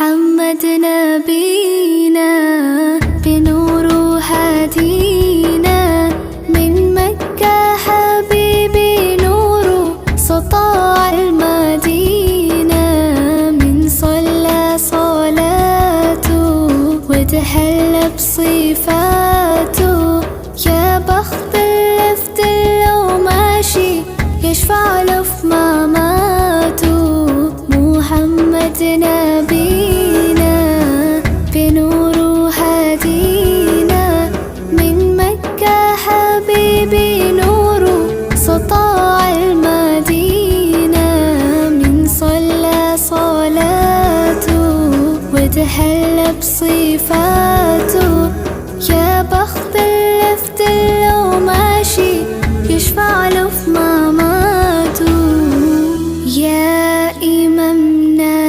محمد نبينا بنور هدينا من مكة حبيبي نور سطاع المدينة من صلى صلاته وتحلى بصفاته يا بخت اللفت لو ماشي يشفع له في مماته محمد نبينا بنور هدينا من مكة حبيبي نور سطاع المدينة من صلى صلاته وتحلى بصفاته يا بخت اللفت لو ماشي